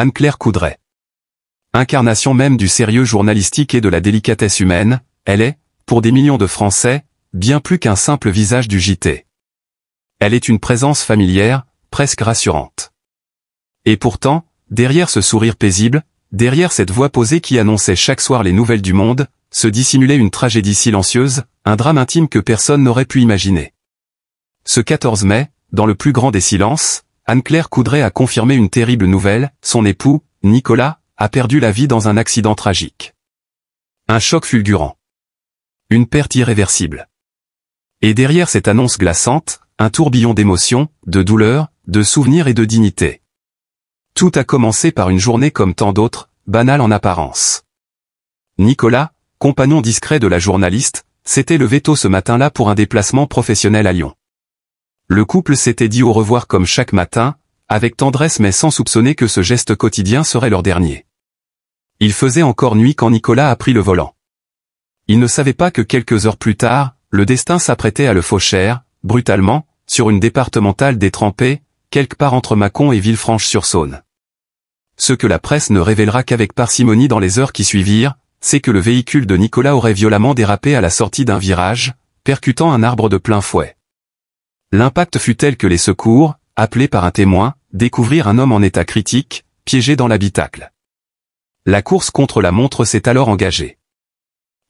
Anne-Claire Coudray. Incarnation même du sérieux journalistique et de la délicatesse humaine, elle est, pour des millions de Français, bien plus qu'un simple visage du JT. Elle est une présence familière, presque rassurante. Et pourtant, derrière ce sourire paisible, derrière cette voix posée qui annonçait chaque soir les nouvelles du monde, se dissimulait une tragédie silencieuse, un drame intime que personne n'aurait pu imaginer. Ce 14 mai, dans le plus grand des silences, Anne-Claire Coudray a confirmé une terrible nouvelle, son époux, Nicolas, a perdu la vie dans un accident tragique. Un choc fulgurant. Une perte irréversible. Et derrière cette annonce glaçante, un tourbillon d'émotions, de douleurs, de souvenirs et de dignité. Tout a commencé par une journée comme tant d'autres, banale en apparence. Nicolas, compagnon discret de la journaliste, s'était levé tôt ce matin-là pour un déplacement professionnel à Lyon. Le couple s'était dit au revoir comme chaque matin, avec tendresse mais sans soupçonner que ce geste quotidien serait leur dernier. Il faisait encore nuit quand Nicolas a pris le volant. Il ne savait pas que quelques heures plus tard, le destin s'apprêtait à le faucher, brutalement, sur une départementale détrempée, quelque part entre Mâcon et Villefranche-sur-Saône. Ce que la presse ne révélera qu'avec parcimonie dans les heures qui suivirent, c'est que le véhicule de Nicolas aurait violemment dérapé à la sortie d'un virage, percutant un arbre de plein fouet. L'impact fut tel que les secours, appelés par un témoin, découvrirent un homme en état critique, piégé dans l'habitacle. La course contre la montre s'est alors engagée.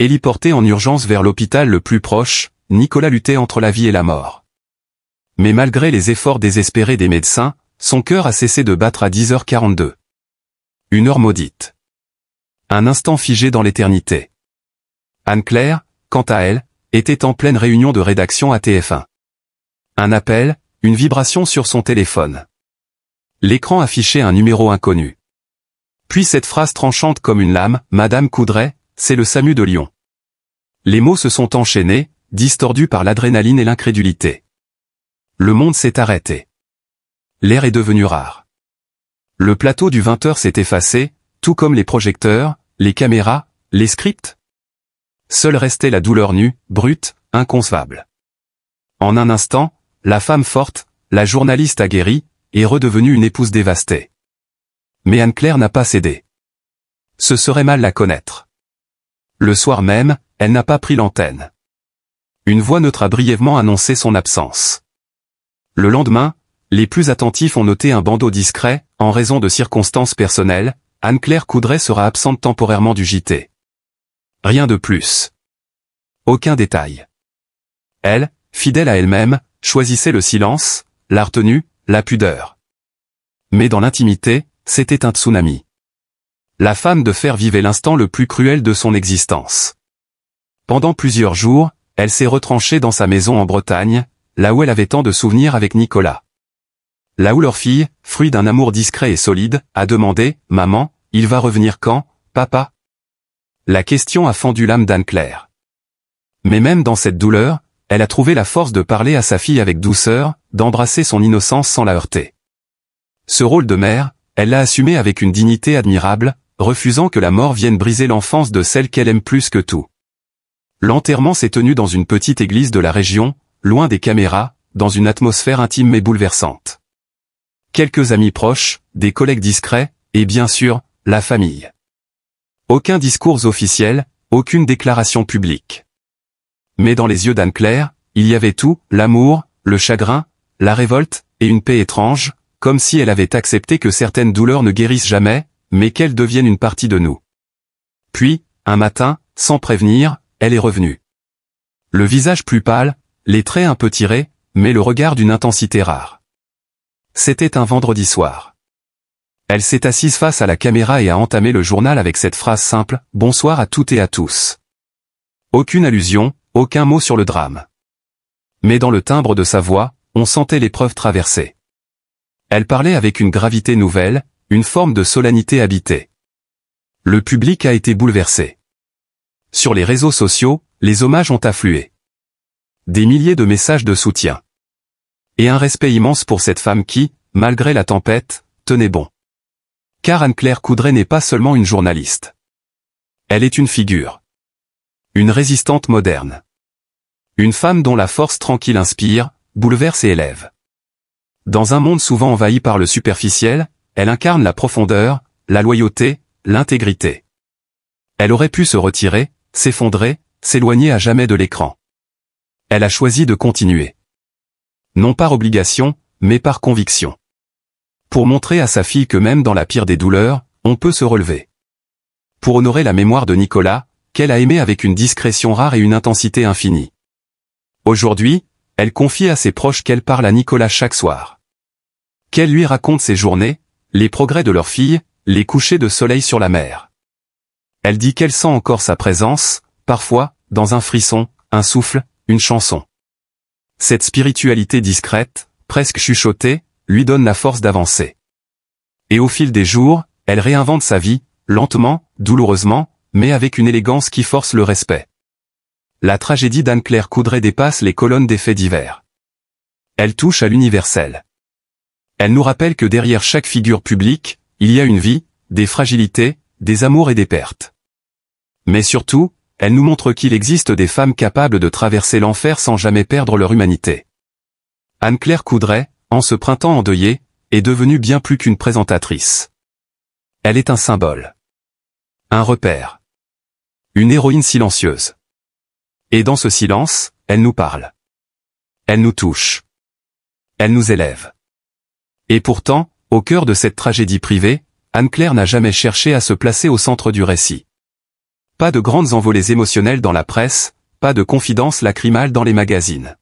Héliporté en urgence vers l'hôpital le plus proche, Nicolas luttait entre la vie et la mort. Mais malgré les efforts désespérés des médecins, son cœur a cessé de battre à 10h42. Une heure maudite. Un instant figé dans l'éternité. Anne-Claire, quant à elle, était en pleine réunion de rédaction à TF1. Un appel, une vibration sur son téléphone. L'écran affichait un numéro inconnu. Puis cette phrase tranchante comme une lame, « Madame Coudray, c'est le SAMU de Lyon ». Les mots se sont enchaînés, distordus par l'adrénaline et l'incrédulité. Le monde s'est arrêté. L'air est devenu rare. Le plateau du 20h s'est effacé, tout comme les projecteurs, les caméras, les scripts. Seule restait la douleur nue, brute, inconcevable. En un instant, la femme forte, la journaliste aguerrie, est redevenue une épouse dévastée. Mais Anne-Claire n'a pas cédé. Ce serait mal la connaître. Le soir même, elle n'a pas pris l'antenne. Une voix neutre a brièvement annoncé son absence. Le lendemain, les plus attentifs ont noté un bandeau discret, en raison de circonstances personnelles, Anne-Claire Coudray sera absente temporairement du JT. Rien de plus. Aucun détail. Elle, fidèle à elle-même, choisissait le silence, la retenue, la pudeur. Mais dans l'intimité, c'était un tsunami. La femme de fer vivait l'instant le plus cruel de son existence. Pendant plusieurs jours, elle s'est retranchée dans sa maison en Bretagne, là où elle avait tant de souvenirs avec Nicolas. Là où leur fille, fruit d'un amour discret et solide, a demandé « Maman, il va revenir quand, papa ?» La question a fendu l'âme d'Anne-Claire. Mais même dans cette douleur, elle a trouvé la force de parler à sa fille avec douceur, d'embrasser son innocence sans la heurter. Ce rôle de mère, elle l'a assumé avec une dignité admirable, refusant que la mort vienne briser l'enfance de celle qu'elle aime plus que tout. L'enterrement s'est tenu dans une petite église de la région, loin des caméras, dans une atmosphère intime mais bouleversante. Quelques amis proches, des collègues discrets, et bien sûr, la famille. Aucun discours officiel, aucune déclaration publique. Mais dans les yeux d'Anne-Claire, il y avait tout, l'amour, le chagrin, la révolte, et une paix étrange, comme si elle avait accepté que certaines douleurs ne guérissent jamais, mais qu'elles deviennent une partie de nous. Puis, un matin, sans prévenir, elle est revenue. Le visage plus pâle, les traits un peu tirés, mais le regard d'une intensité rare. C'était un vendredi soir. Elle s'est assise face à la caméra et a entamé le journal avec cette phrase simple, « Bonsoir à toutes et à tous ». Aucune allusion, aucun mot sur le drame. Mais dans le timbre de sa voix, on sentait l'épreuve traversée. Elle parlait avec une gravité nouvelle, une forme de solennité habitée. Le public a été bouleversé. Sur les réseaux sociaux, les hommages ont afflué. Des milliers de messages de soutien. Et un respect immense pour cette femme qui, malgré la tempête, tenait bon. Car Anne-Claire Coudray n'est pas seulement une journaliste. Elle est une figure. Une résistante moderne. Une femme dont la force tranquille inspire, bouleverse et élève. Dans un monde souvent envahi par le superficiel, elle incarne la profondeur, la loyauté, l'intégrité. Elle aurait pu se retirer, s'effondrer, s'éloigner à jamais de l'écran. Elle a choisi de continuer. Non par obligation, mais par conviction. Pour montrer à sa fille que même dans la pire des douleurs, on peut se relever. Pour honorer la mémoire de Nicolas, qu'elle a aimé avec une discrétion rare et une intensité infinie. Aujourd'hui, elle confie à ses proches qu'elle parle à Nicolas chaque soir. Qu'elle lui raconte ses journées, les progrès de leur fille, les couchers de soleil sur la mer. Elle dit qu'elle sent encore sa présence, parfois, dans un frisson, un souffle, une chanson. Cette spiritualité discrète, presque chuchotée, lui donne la force d'avancer. Et au fil des jours, elle réinvente sa vie, lentement, douloureusement, mais avec une élégance qui force le respect. La tragédie d'Anne-Claire Coudray dépasse les colonnes des faits divers. Elle touche à l'universel. Elle nous rappelle que derrière chaque figure publique, il y a une vie, des fragilités, des amours et des pertes. Mais surtout, elle nous montre qu'il existe des femmes capables de traverser l'enfer sans jamais perdre leur humanité. Anne-Claire Coudray, en ce printemps endeuillé, est devenue bien plus qu'une présentatrice. Elle est un symbole. Un repère. Une héroïne silencieuse. Et dans ce silence, elle nous parle. Elle nous touche. Elle nous élève. Et pourtant, au cœur de cette tragédie privée, Anne-Claire n'a jamais cherché à se placer au centre du récit. Pas de grandes envolées émotionnelles dans la presse, pas de confidences lacrymales dans les magazines.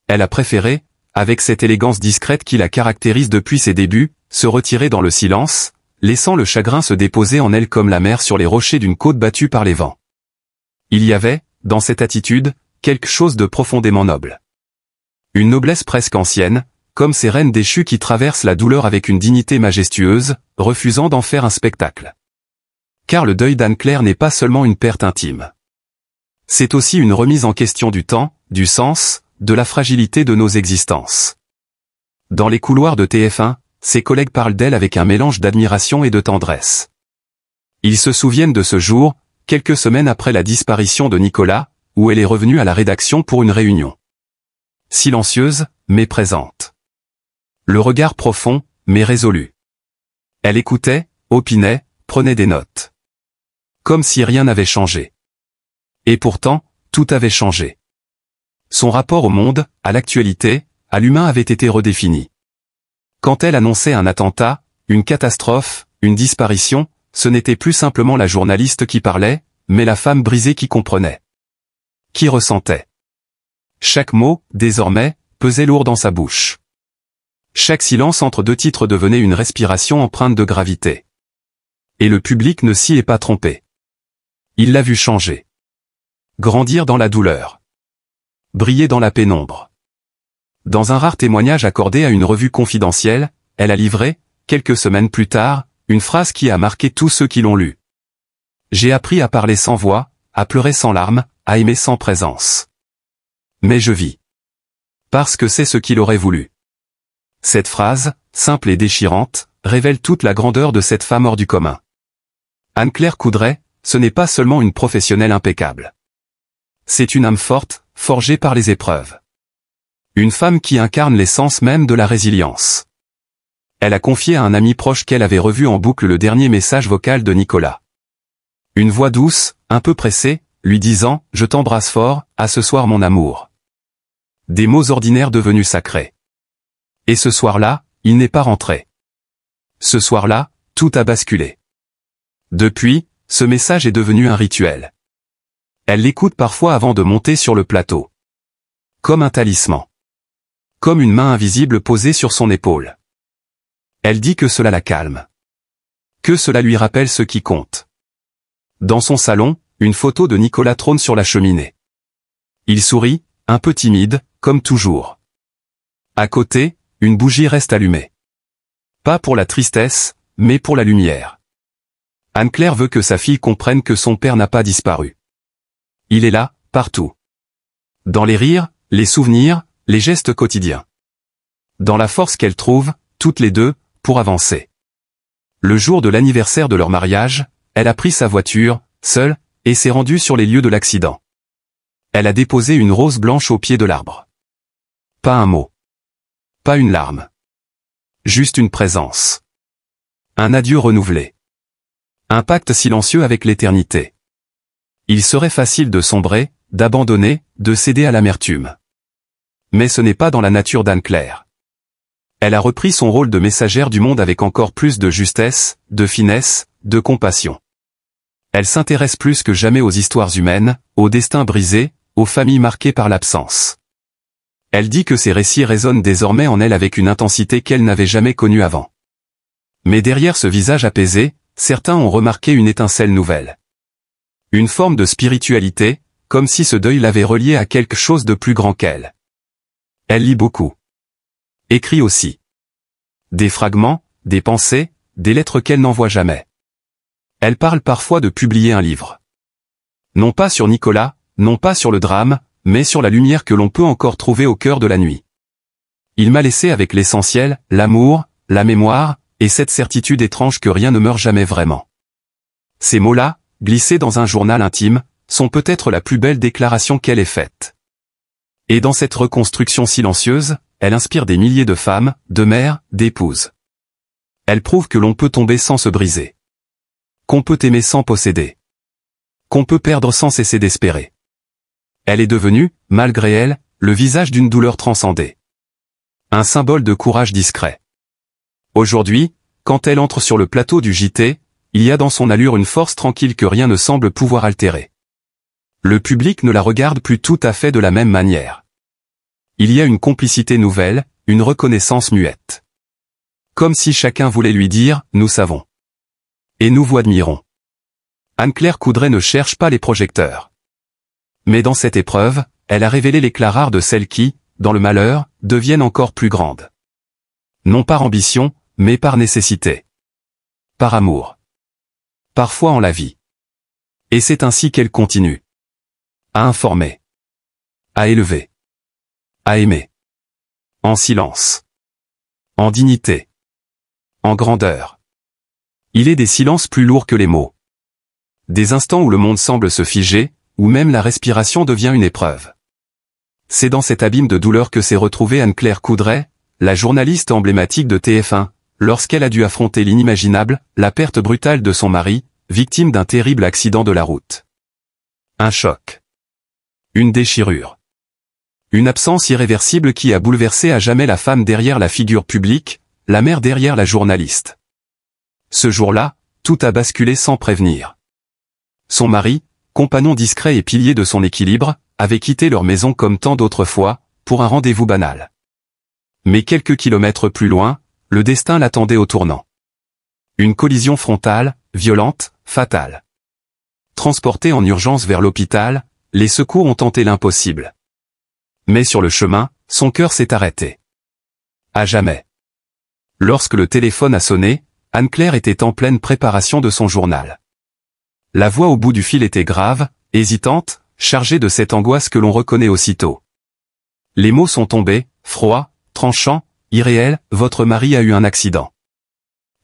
Elle a préféré, avec cette élégance discrète qui la caractérise depuis ses débuts, se retirer dans le silence, laissant le chagrin se déposer en elle comme la mer sur les rochers d'une côte battue par les vents. Il y avait, dans cette attitude, quelque chose de profondément noble. Une noblesse presque ancienne, comme ces reines déchues qui traversent la douleur avec une dignité majestueuse, refusant d'en faire un spectacle. Car le deuil d'Anne-Claire n'est pas seulement une perte intime. C'est aussi une remise en question du temps, du sens, de la fragilité de nos existences. Dans les couloirs de TF1, ses collègues parlent d'elle avec un mélange d'admiration et de tendresse. Ils se souviennent de ce jour, quelques semaines après la disparition de Nicolas, où elle est revenue à la rédaction pour une réunion. Silencieuse, mais présente. Le regard profond, mais résolu. Elle écoutait, opinait, prenait des notes. Comme si rien n'avait changé. Et pourtant, tout avait changé. Son rapport au monde, à l'actualité, à l'humain avait été redéfini. Quand elle annonçait un attentat, une catastrophe, une disparition, ce n'était plus simplement la journaliste qui parlait, mais la femme brisée qui comprenait. Qui ressentait. Chaque mot, désormais, pesait lourd dans sa bouche. Chaque silence entre deux titres devenait une respiration empreinte de gravité. Et le public ne s'y est pas trompé. Il l'a vu changer. Grandir dans la douleur. Briller dans la pénombre. Dans un rare témoignage accordé à une revue confidentielle, elle a livré, quelques semaines plus tard, une phrase qui a marqué tous ceux qui l'ont lue. J'ai appris à parler sans voix, à pleurer sans larmes, à aimer sans présence. Mais je vis. Parce que c'est ce qu'il aurait voulu. Cette phrase, simple et déchirante, révèle toute la grandeur de cette femme hors du commun. Anne-Claire Coudray, ce n'est pas seulement une professionnelle impeccable. C'est une âme forte, forgée par les épreuves. Une femme qui incarne l'essence même de la résilience. Elle a confié à un ami proche qu'elle avait revu en boucle le dernier message vocal de Nicolas. Une voix douce, un peu pressée, lui disant « Je t'embrasse fort, à ce soir mon amour ». Des mots ordinaires devenus sacrés. Et ce soir-là, il n'est pas rentré. Ce soir-là, tout a basculé. Depuis, ce message est devenu un rituel. Elle l'écoute parfois avant de monter sur le plateau. Comme un talisman. Comme une main invisible posée sur son épaule. Elle dit que cela la calme. Que cela lui rappelle ce qui compte. Dans son salon, une photo de Nicolas trône sur la cheminée. Il sourit, un peu timide, comme toujours. À côté, une bougie reste allumée. Pas pour la tristesse, mais pour la lumière. Anne-Claire veut que sa fille comprenne que son père n'a pas disparu. Il est là, partout. Dans les rires, les souvenirs, les gestes quotidiens. Dans la force qu'elles trouvent, toutes les deux, pour avancer. Le jour de l'anniversaire de leur mariage, elle a pris sa voiture, seule, et s'est rendue sur les lieux de l'accident. Elle a déposé une rose blanche au pied de l'arbre. Pas un mot. Pas une larme. Juste une présence. Un adieu renouvelé. Un pacte silencieux avec l'éternité. Il serait facile de sombrer, d'abandonner, de céder à l'amertume. Mais ce n'est pas dans la nature d'Anne-Claire. Elle a repris son rôle de messagère du monde avec encore plus de justesse, de finesse, de compassion. Elle s'intéresse plus que jamais aux histoires humaines, aux destins brisés, aux familles marquées par l'absence. Elle dit que ces récits résonnent désormais en elle avec une intensité qu'elle n'avait jamais connue avant. Mais derrière ce visage apaisé, certains ont remarqué une étincelle nouvelle. Une forme de spiritualité, comme si ce deuil l'avait reliée à quelque chose de plus grand qu'elle. Elle lit beaucoup. Écrit aussi. Des fragments, des pensées, des lettres qu'elle n'envoie jamais. Elle parle parfois de publier un livre. Non pas sur Nicolas, non pas sur le drame, mais sur la lumière que l'on peut encore trouver au cœur de la nuit. Il m'a laissé avec l'essentiel, l'amour, la mémoire, et cette certitude étrange que rien ne meurt jamais vraiment. Ces mots-là, glissés dans un journal intime, sont peut-être la plus belle déclaration qu'elle ait faite. Et dans cette reconstruction silencieuse, elle inspire des milliers de femmes, de mères, d'épouses. Elle prouve que l'on peut tomber sans se briser. Qu'on peut aimer sans posséder. Qu'on peut perdre sans cesser d'espérer. Elle est devenue, malgré elle, le visage d'une douleur transcendée. Un symbole de courage discret. Aujourd'hui, quand elle entre sur le plateau du JT, il y a dans son allure une force tranquille que rien ne semble pouvoir altérer. Le public ne la regarde plus tout à fait de la même manière. Il y a une complicité nouvelle, une reconnaissance muette. Comme si chacun voulait lui dire « Nous savons ». Et nous vous admirons. Anne-Claire Coudray ne cherche pas les projecteurs. Mais dans cette épreuve, elle a révélé l'éclat rare de celles qui, dans le malheur, deviennent encore plus grandes. Non par ambition, mais par nécessité. Par amour. Parfois en la vie. Et c'est ainsi qu'elle continue. À informer. À élever. À aimer. En silence. En dignité. En grandeur. Il est des silences plus lourds que les mots. Des instants où le monde semble se figer, où même la respiration devient une épreuve. C'est dans cet abîme de douleur que s'est retrouvée Anne-Claire Coudray, la journaliste emblématique de TF1, lorsqu'elle a dû affronter l'inimaginable, la perte brutale de son mari, victime d'un terrible accident de la route. Un choc. Une déchirure. Une absence irréversible qui a bouleversé à jamais la femme derrière la figure publique, la mère derrière la journaliste. Ce jour-là, tout a basculé sans prévenir. Son mari, compagnon discret et pilier de son équilibre, avait quitté leur maison comme tant d'autres fois, pour un rendez-vous banal. Mais quelques kilomètres plus loin, le destin l'attendait au tournant. Une collision frontale, violente, fatale. Transporté en urgence vers l'hôpital, les secours ont tenté l'impossible. Mais sur le chemin, son cœur s'est arrêté. À jamais. Lorsque le téléphone a sonné, Anne-Claire était en pleine préparation de son journal. La voix au bout du fil était grave, hésitante, chargée de cette angoisse que l'on reconnaît aussitôt. Les mots sont tombés, froids, tranchants, irréels, votre mari a eu un accident.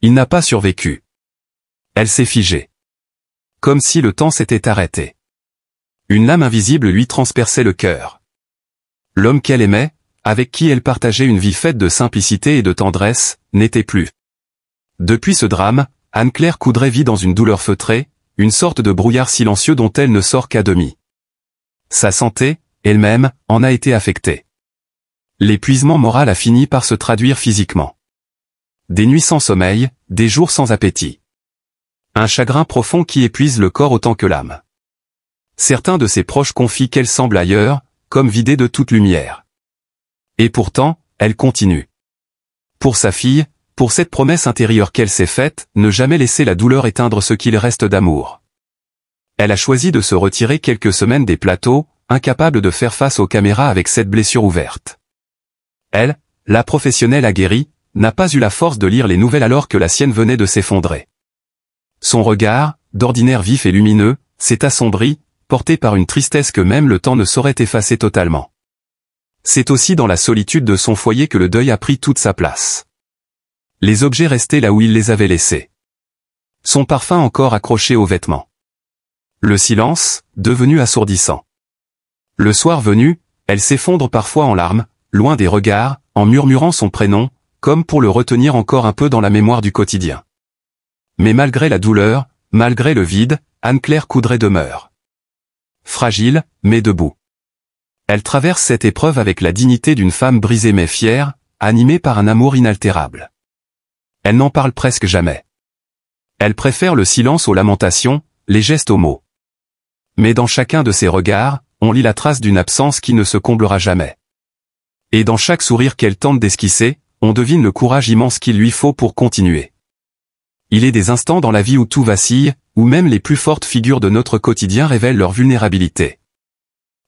Il n'a pas survécu. Elle s'est figée. Comme si le temps s'était arrêté. Une lame invisible lui transperçait le cœur. L'homme qu'elle aimait, avec qui elle partageait une vie faite de simplicité et de tendresse, n'était plus. Depuis ce drame, Anne-Claire Coudray vit dans une douleur feutrée, une sorte de brouillard silencieux dont elle ne sort qu'à demi. Sa santé, elle-même, en a été affectée. L'épuisement moral a fini par se traduire physiquement. Des nuits sans sommeil, des jours sans appétit. Un chagrin profond qui épuise le corps autant que l'âme. Certains de ses proches confient qu'elle semble ailleurs, comme vidée de toute lumière. Et pourtant, elle continue. Pour sa fille, pour cette promesse intérieure qu'elle s'est faite, ne jamais laisser la douleur éteindre ce qu'il reste d'amour. Elle a choisi de se retirer quelques semaines des plateaux, incapable de faire face aux caméras avec cette blessure ouverte. Elle, la professionnelle aguerrie, n'a pas eu la force de lire les nouvelles alors que la sienne venait de s'effondrer. Son regard, d'ordinaire vif et lumineux, s'est assombri, porté par une tristesse que même le temps ne saurait effacer totalement. C'est aussi dans la solitude de son foyer que le deuil a pris toute sa place. Les objets restaient là où il les avait laissés. Son parfum encore accroché aux vêtements. Le silence, devenu assourdissant. Le soir venu, elle s'effondre parfois en larmes, loin des regards, en murmurant son prénom, comme pour le retenir encore un peu dans la mémoire du quotidien. Mais malgré la douleur, malgré le vide, Anne-Claire Coudray demeure fragile, mais debout. Elle traverse cette épreuve avec la dignité d'une femme brisée mais fière, animée par un amour inaltérable. Elle n'en parle presque jamais. Elle préfère le silence aux lamentations, les gestes aux mots. Mais dans chacun de ses regards, on lit la trace d'une absence qui ne se comblera jamais. Et dans chaque sourire qu'elle tente d'esquisser, on devine le courage immense qu'il lui faut pour continuer. Il est des instants dans la vie où tout vacille, où même les plus fortes figures de notre quotidien révèlent leur vulnérabilité.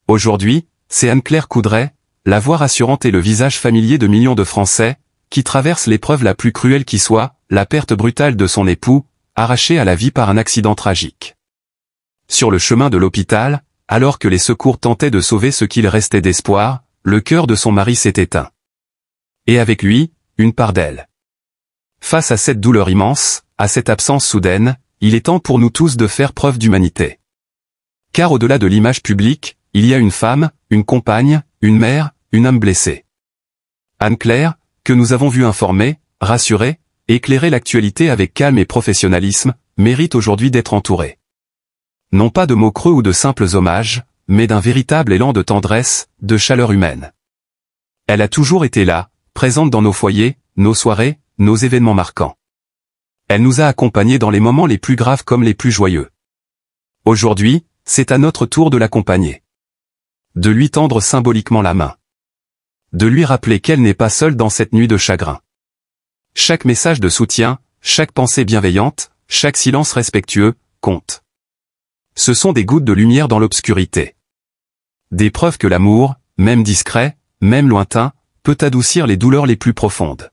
Aujourd'hui, c'est Anne-Claire Coudray, la voix rassurante et le visage familier de millions de Français, qui traversent l'épreuve la plus cruelle qui soit, la perte brutale de son époux, arraché à la vie par un accident tragique. Sur le chemin de l'hôpital, alors que les secours tentaient de sauver ce qu'il restait d'espoir, le cœur de son mari s'est éteint. Et avec lui, une part d'elle. Face à cette douleur immense, à cette absence soudaine, il est temps pour nous tous de faire preuve d'humanité. Car au-delà de l'image publique, il y a une femme, une compagne, une mère, une âme blessée. Anne-Claire, que nous avons vu informer, rassurer, éclairer l'actualité avec calme et professionnalisme, mérite aujourd'hui d'être entourée. Non pas de mots creux ou de simples hommages, mais d'un véritable élan de tendresse, de chaleur humaine. Elle a toujours été là, présente dans nos foyers, nos soirées, nos événements marquants. Elle nous a accompagnés dans les moments les plus graves comme les plus joyeux. Aujourd'hui, c'est à notre tour de l'accompagner. De lui tendre symboliquement la main. De lui rappeler qu'elle n'est pas seule dans cette nuit de chagrin. Chaque message de soutien, chaque pensée bienveillante, chaque silence respectueux, compte. Ce sont des gouttes de lumière dans l'obscurité. Des preuves que l'amour, même discret, même lointain, peut adoucir les douleurs les plus profondes.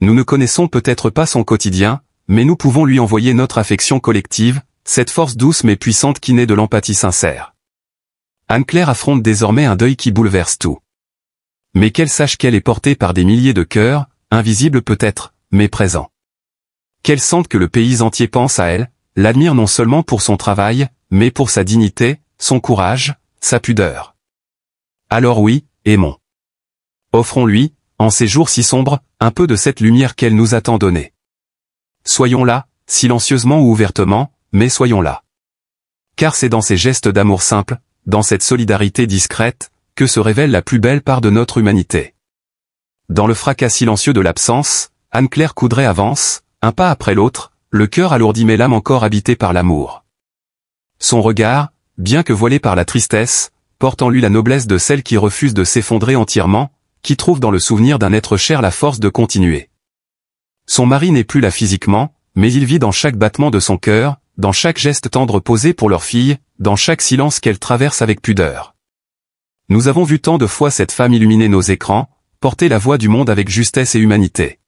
Nous ne connaissons peut-être pas son quotidien, mais nous pouvons lui envoyer notre affection collective, cette force douce mais puissante qui naît de l'empathie sincère. Anne-Claire affronte désormais un deuil qui bouleverse tout. Mais qu'elle sache qu'elle est portée par des milliers de cœurs, invisibles peut-être, mais présents. Qu'elle sente que le pays entier pense à elle, l'admire non seulement pour son travail, mais pour sa dignité, son courage, sa pudeur. Alors oui, aimons. Offrons-lui, en ces jours si sombres, un peu de cette lumière qu'elle nous a tant donnée. Soyons là, silencieusement ou ouvertement, mais soyons là. Car c'est dans ces gestes d'amour simple, dans cette solidarité discrète, que se révèle la plus belle part de notre humanité. Dans le fracas silencieux de l'absence, Anne-Claire Coudray avance, un pas après l'autre, le cœur alourdi mais l'âme encore habitée par l'amour. Son regard, bien que voilé par la tristesse, porte en lui la noblesse de celle qui refuse de s'effondrer entièrement, qui trouve dans le souvenir d'un être cher la force de continuer. Son mari n'est plus là physiquement, mais il vit dans chaque battement de son cœur, dans chaque geste tendre posé pour leur fille, dans chaque silence qu'elle traverse avec pudeur. Nous avons vu tant de fois cette femme illuminer nos écrans, porter la voix du monde avec justesse et humanité.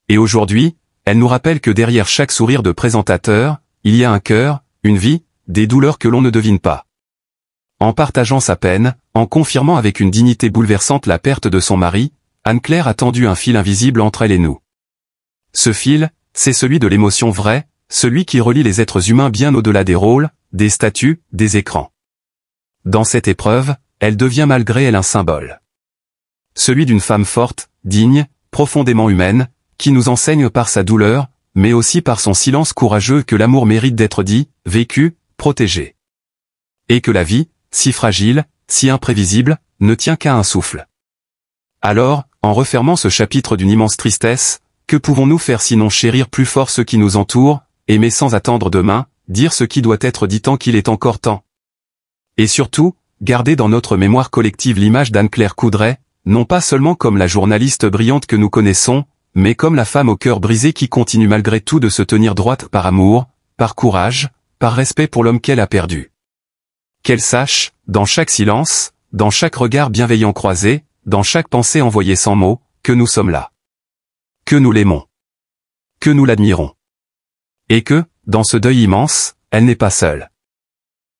Et aujourd'hui, elle nous rappelle que derrière chaque sourire de présentateur, il y a un cœur, une vie, des douleurs que l'on ne devine pas. En partageant sa peine, en confirmant avec une dignité bouleversante la perte de son mari, Anne-Claire a tendu un fil invisible entre elle et nous. Ce fil, c'est celui de l'émotion vraie, celui qui relie les êtres humains bien au-delà des rôles, des statuts, des écrans. Dans cette épreuve, elle devient malgré elle un symbole. Celui d'une femme forte, digne, profondément humaine, qui nous enseigne par sa douleur, mais aussi par son silence courageux que l'amour mérite d'être dit, vécu, protégé. Et que la vie, si fragile, si imprévisible, ne tient qu'à un souffle. Alors, en refermant ce chapitre d'une immense tristesse, que pouvons-nous faire sinon chérir plus fort ceux qui nous entourent, aimer sans attendre demain, dire ce qui doit être dit tant qu'il est encore temps. Et surtout, garder dans notre mémoire collective l'image d'Anne-Claire Coudray, non pas seulement comme la journaliste brillante que nous connaissons, mais comme la femme au cœur brisé qui continue malgré tout de se tenir droite par amour, par courage, par respect pour l'homme qu'elle a perdu. Qu'elle sache, dans chaque silence, dans chaque regard bienveillant croisé, dans chaque pensée envoyée sans mots, que nous sommes là. Que nous l'aimons. Que nous l'admirons. Et que, dans ce deuil immense, elle n'est pas seule.